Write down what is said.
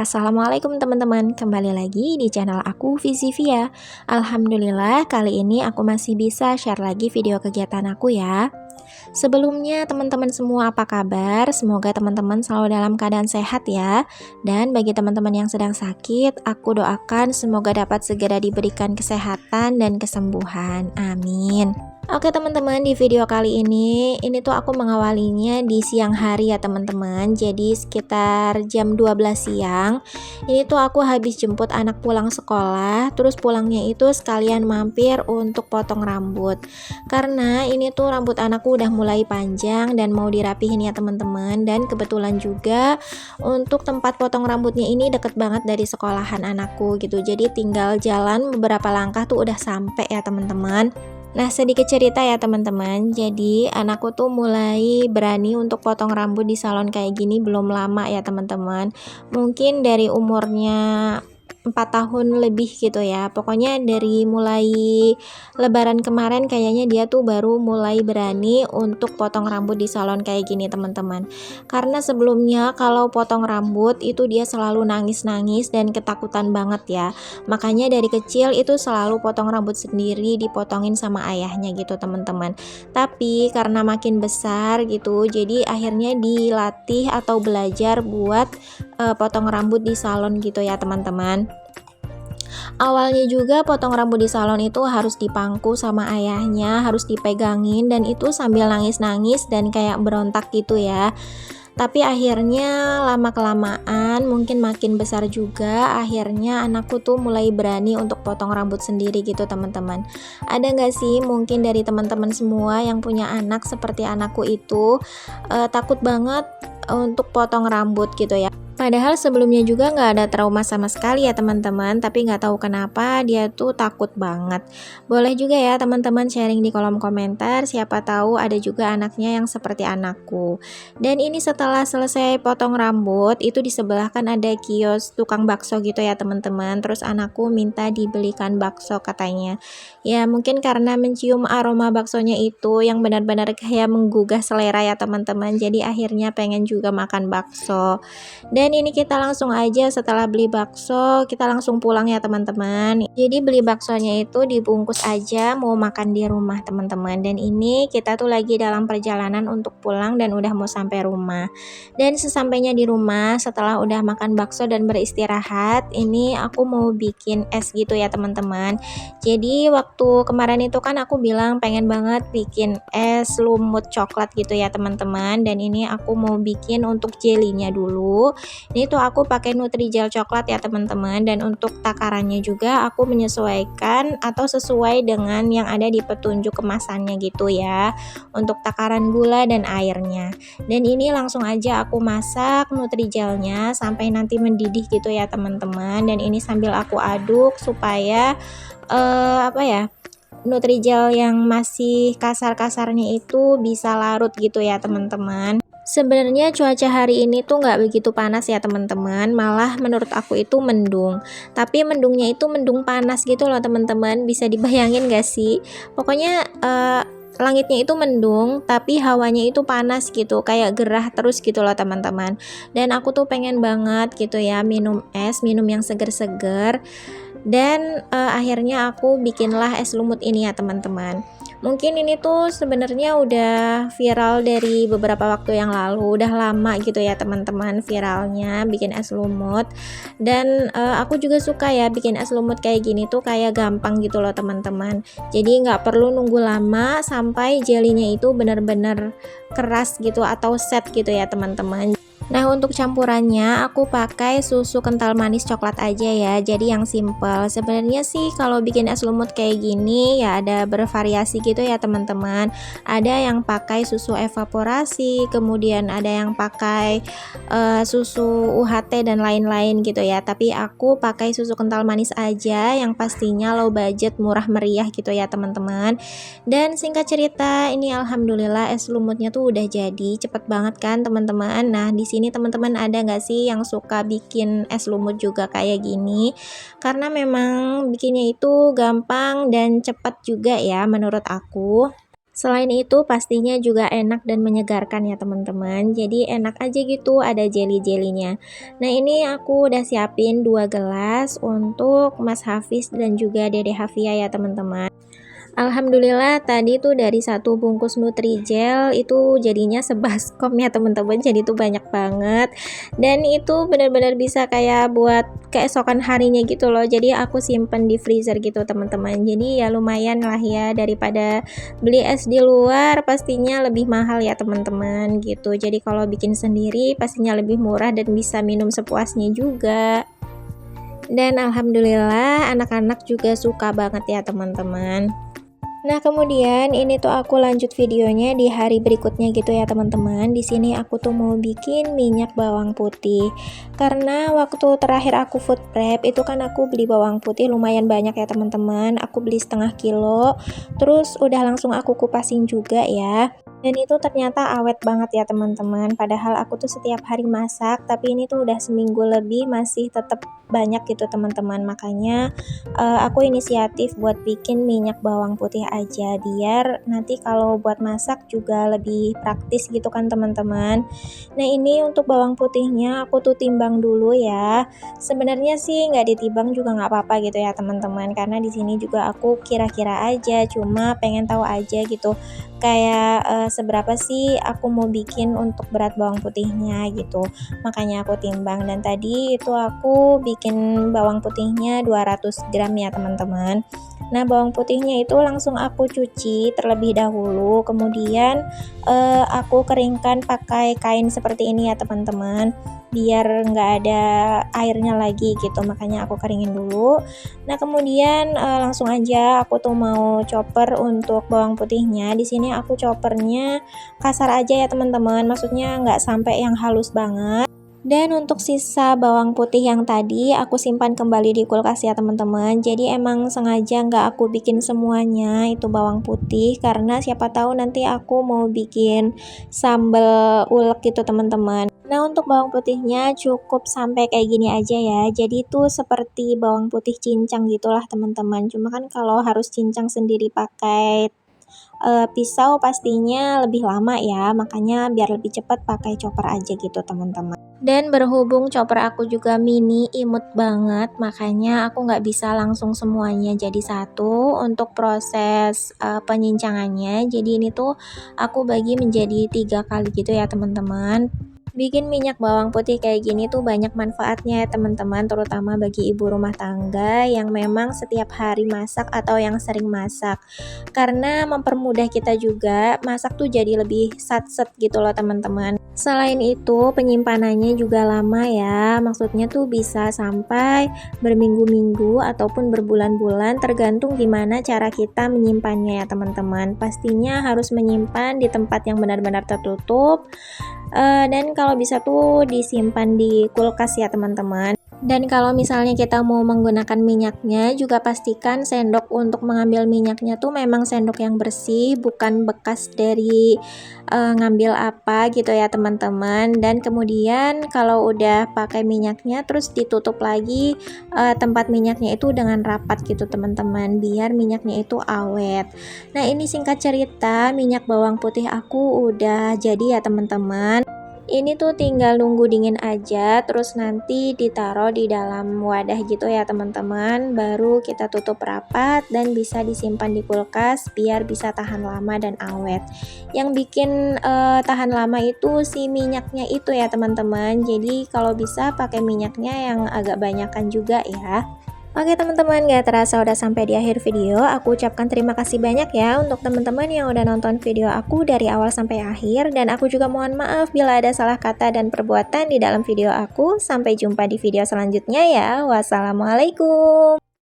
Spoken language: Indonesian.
Assalamualaikum teman-teman, kembali lagi di channel aku Vizivia. Alhamdulillah kali ini aku masih bisa share lagi video kegiatan aku ya. Sebelumnya teman-teman semua apa kabar? Semoga teman-teman selalu dalam keadaan sehat ya. Dan bagi teman-teman yang sedang sakit, aku doakan semoga dapat segera diberikan kesehatan dan kesembuhan. Amin. Oke teman-teman, di video kali ini tuh aku mengawalinya di siang hari ya teman-teman. Jadi sekitar jam 12 siang. Ini tuh aku habis jemput anak pulang sekolah, terus pulangnya itu sekalian mampir untuk potong rambut. Karena ini tuh rambut anakku udah mulai panjang dan mau dirapihin ya teman-teman. Dan kebetulan juga untuk tempat potong rambutnya ini deket banget dari sekolahan anakku gitu. Jadi tinggal jalan beberapa langkah tuh udah sampai ya teman-teman. Nah, sedikit cerita ya teman-teman. Jadi, anakku tuh mulai berani untuk potong rambut di salon kayak gini belum lama ya teman-teman. Mungkin dari umurnya 4 tahun lebih gitu ya. Pokoknya dari mulai lebaran kemarin kayaknya dia tuh baru mulai berani untuk potong rambut di salon kayak gini teman-teman. Karena sebelumnya kalau potong rambut itu dia selalu nangis-nangis dan ketakutan banget ya. Makanya dari kecil itu selalu potong rambut sendiri, dipotongin sama ayahnya gitu teman-teman. Tapi karena makin besar gitu, jadi akhirnya dilatih atau belajar buat potong rambut di salon gitu ya teman-teman. Awalnya juga potong rambut di salon itu harus dipangku sama ayahnya, harus dipegangin dan itu sambil nangis-nangis dan kayak berontak gitu ya. Tapi akhirnya lama-kelamaan mungkin makin besar juga, akhirnya anakku tuh mulai berani untuk potong rambut sendiri gitu teman-teman. Ada nggak sih mungkin dari teman-teman semua yang punya anak seperti anakku itu takut banget untuk potong rambut gitu ya. Padahal sebelumnya juga nggak ada trauma sama sekali ya teman-teman, tapi nggak tahu kenapa dia tuh takut banget. Boleh juga ya teman-teman sharing di kolom komentar, siapa tahu ada juga anaknya yang seperti anakku. Dan ini setelah selesai potong rambut, itu di sebelah kan ada kios tukang bakso gitu ya teman-teman. Terus anakku minta dibelikan bakso katanya. Ya mungkin karena mencium aroma baksonya itu yang benar-benar kayak menggugah selera ya teman-teman. Jadi akhirnya pengen juga makan bakso. Dan ini kita langsung aja setelah beli bakso, kita langsung pulang ya teman-teman. Jadi beli baksonya itu dibungkus aja mau makan di rumah teman-teman. Dan ini kita tuh lagi dalam perjalanan untuk pulang dan udah mau sampai rumah. Dan sesampainya di rumah setelah udah makan bakso dan beristirahat, ini aku mau bikin es gitu ya teman-teman. Jadi waktu kemarin itu kan aku bilang pengen banget bikin es lumut coklat gitu ya teman-teman. Dan ini aku mau bikin untuk jelinya dulu. Ini tuh aku pakai Nutrijel coklat ya teman-teman, dan untuk takarannya juga aku menyesuaikan atau sesuai dengan yang ada di petunjuk kemasannya gitu ya, untuk takaran gula dan airnya. Dan ini langsung aja aku masak Nutrijelnya sampai nanti mendidih gitu ya teman-teman. Dan ini sambil aku aduk supaya Nutrijel yang masih kasar-kasarnya itu bisa larut gitu ya teman-teman. Sebenarnya cuaca hari ini tuh nggak begitu panas ya teman-teman, malah menurut aku itu mendung. Tapi mendungnya itu mendung panas gitu loh teman-teman, bisa dibayangin gak sih? Pokoknya langitnya itu mendung, tapi hawanya itu panas gitu, kayak gerah terus gitu loh teman-teman. Dan aku tuh pengen banget gitu ya minum es, minum yang seger-seger. Dan akhirnya aku bikinlah es lumut ini ya teman-teman. Mungkin ini tuh sebenarnya udah viral dari beberapa waktu yang lalu, udah lama gitu ya teman-teman viralnya bikin es lumut. Dan aku juga suka ya bikin es lumut kayak gini tuh kayak gampang gitu loh teman-teman. Jadi nggak perlu nunggu lama sampai jelinya itu benar-benar keras gitu atau set gitu ya teman-teman. Nah, untuk campurannya aku pakai susu kental manis coklat aja ya, jadi yang simple. Sebenarnya sih kalau bikin es lumut kayak gini ya ada bervariasi gitu ya teman-teman. Ada yang pakai susu evaporasi, kemudian ada yang pakai susu UHT dan lain-lain gitu ya. Tapi aku pakai susu kental manis aja yang pastinya low budget, murah meriah gitu ya teman-teman. Dan singkat cerita, ini alhamdulillah es lumutnya tuh udah jadi, cepet banget kan teman-teman. Nah, di sini teman-teman ada nggak sih yang suka bikin es lumut juga kayak gini? Karena memang bikinnya itu gampang dan cepat juga ya menurut aku. Selain itu pastinya juga enak dan menyegarkan ya teman-teman. Jadi enak aja gitu ada jelly-jellynya. Nah ini aku udah siapin 2 gelas untuk Mas Hafiz dan juga Dede Hafia ya teman-teman. Alhamdulillah tadi tuh dari satu bungkus Nutrijel itu jadinya sebaskom ya teman-teman, jadi tuh banyak banget dan itu benar-benar bisa kayak buat keesokan harinya gitu loh. Jadi aku simpen di freezer gitu teman-teman, jadi ya lumayan lah ya daripada beli es di luar, pastinya lebih mahal ya teman-teman gitu. Jadi kalau bikin sendiri pastinya lebih murah dan bisa minum sepuasnya juga. Dan alhamdulillah anak-anak juga suka banget ya teman-teman. Nah, kemudian ini tuh aku lanjut videonya di hari berikutnya gitu ya teman-teman. Di sini aku tuh mau bikin minyak bawang putih. Karena waktu terakhir aku food prep itu kan aku beli bawang putih lumayan banyak ya teman-teman. Aku beli setengah kilo. Terus udah langsung aku kupasin juga ya. Dan itu ternyata awet banget ya teman-teman. Padahal aku tuh setiap hari masak, tapi ini tuh udah seminggu lebih masih tetap banyak gitu teman-teman. Makanya aku inisiatif buat bikin minyak bawang putih aja biar nanti kalau buat masak juga lebih praktis gitu kan teman-teman. Nah ini untuk bawang putihnya aku tuh timbang dulu ya. Sebenarnya sih nggak ditimbang juga nggak apa-apa gitu ya teman-teman, karena di sini juga aku kira-kira aja, cuma pengen tahu aja gitu kayak seberapa sih aku mau bikin untuk berat bawang putihnya gitu. Makanya aku timbang dan tadi itu aku bikin bawang putihnya 200 gram ya teman-teman. Nah bawang putihnya itu langsung aku cuci terlebih dahulu, kemudian aku keringkan pakai kain seperti ini ya teman-teman, biar nggak ada airnya lagi gitu, makanya aku keringin dulu. Nah kemudian langsung aja aku tuh mau chopper untuk bawang putihnya. Di sini aku choppernya kasar aja ya teman-teman, maksudnya nggak sampai yang halus banget. Dan untuk sisa bawang putih yang tadi aku simpan kembali di kulkas ya teman-teman. Jadi emang sengaja nggak aku bikin semuanya itu bawang putih, karena siapa tahu nanti aku mau bikin sambal ulek gitu teman-teman. Nah untuk bawang putihnya cukup sampai kayak gini aja ya. Jadi itu seperti bawang putih cincang gitulah teman-teman. Cuma kan kalau harus cincang sendiri pakai pisau pastinya lebih lama ya, makanya biar lebih cepat pakai chopper aja gitu teman-teman. Dan berhubung chopper aku juga mini imut banget, makanya aku nggak bisa langsung semuanya jadi satu untuk proses penyincangannya. Jadi ini tuh aku bagi menjadi 3 kali gitu ya teman-teman. Bikin minyak bawang putih kayak gini tuh banyak manfaatnya ya teman-teman, terutama bagi ibu rumah tangga yang memang setiap hari masak atau yang sering masak. Karena mempermudah kita juga, masak tuh jadi lebih satset gitu loh teman-teman. Selain itu, penyimpanannya juga lama ya, maksudnya tuh bisa sampai berminggu-minggu ataupun berbulan-bulan, tergantung gimana cara kita menyimpannya ya teman-teman. Pastinya harus menyimpan di tempat yang benar-benar tertutup, dan kalau bisa tuh disimpan di kulkas ya teman-teman. Dan kalau misalnya kita mau menggunakan minyaknya, juga pastikan sendok untuk mengambil minyaknya tuh memang sendok yang bersih, bukan bekas dari ngambil apa gitu ya teman-teman. Dan kemudian kalau udah pakai minyaknya terus ditutup lagi tempat minyaknya itu dengan rapat gitu teman-teman, biar minyaknya itu awet. Nah ini singkat cerita minyak bawang putih aku udah jadi ya teman-teman. Ini tuh tinggal nunggu dingin aja, terus nanti ditaruh di dalam wadah gitu ya teman-teman, baru kita tutup rapat dan bisa disimpan di kulkas biar bisa tahan lama dan awet. Yang bikin tahan lama itu si minyaknya itu ya teman-teman, jadi kalau bisa pakai minyaknya yang agak banyakan juga ya. Oke teman-teman, gak terasa udah sampai di akhir video. Aku ucapkan terima kasih banyak ya untuk teman-teman yang udah nonton video aku dari awal sampai akhir. Dan aku juga mohon maaf bila ada salah kata dan perbuatan di dalam video aku. Sampai jumpa di video selanjutnya ya. Wassalamualaikum.